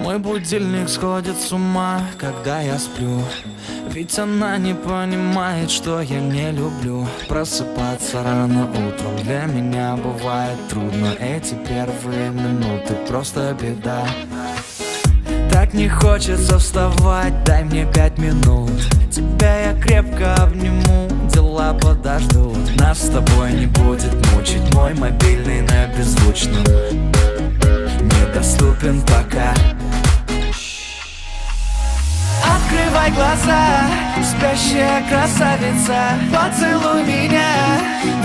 Мой будильник сходит с ума, когда я сплю. Ведь она не понимает, что я не люблю просыпаться рано утром. Для меня бывает трудно. Эти первые минуты просто беда. Так не хочется вставать, дай мне 5 минут. Тебя я крепко обниму, дела подождут. Нас с тобой не будет мучить мой мобильный на беззвучном. Недоступен пока. Открывай глаза, спящая красавица, поцелуй меня,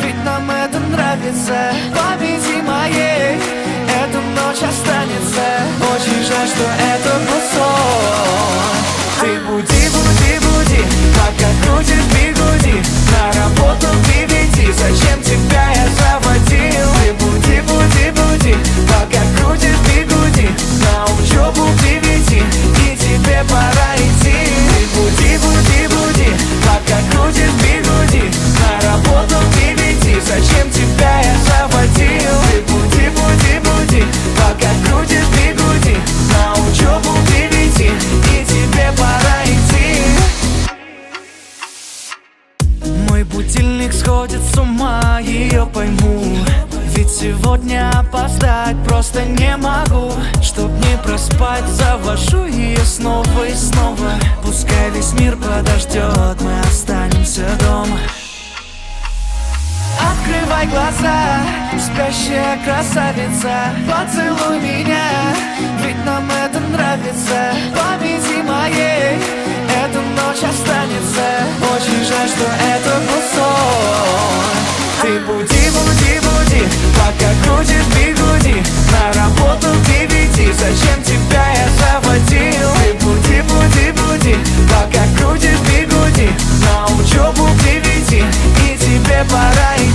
ведь нам это нравится. Памяти моей эта ночь останется. Очень жаль, что это был сон. Ты буди, буди, буди, пока крутишь бигуди. На работу приведи, зачем тебя я заводил? Ты буди, буди, буди, пока крутишь бигуди. На учебу приведи, и тебе пора идти. Ты буди, буди, буди, пока крутишь бигуди. На работу приведи, зачем тебя я заводил? Ты буди, буди, буди, пока крутишь бигуди. На учебу приведи, и тебе пора идти. Мой будильник сходит с ума, ее пойму. Ведь сегодня опоздать просто не могу. Чтоб не проспать, завожу ее снова и снова. Пускай весь мир подождет, мы останемся дома. Открывай глаза, спящая красавица, поцелуй меня, ведь нам это нравится. Памяти моей эта ночь останется. Очень жаль, что это был сон. Ты буди, буди, буди, пока крутишь бигуди. На работу приведи, зачем тебя я заводил? Ты буди, буди, буди, пока крутишь бигуди. На учебу приведи, и тебе пора идти.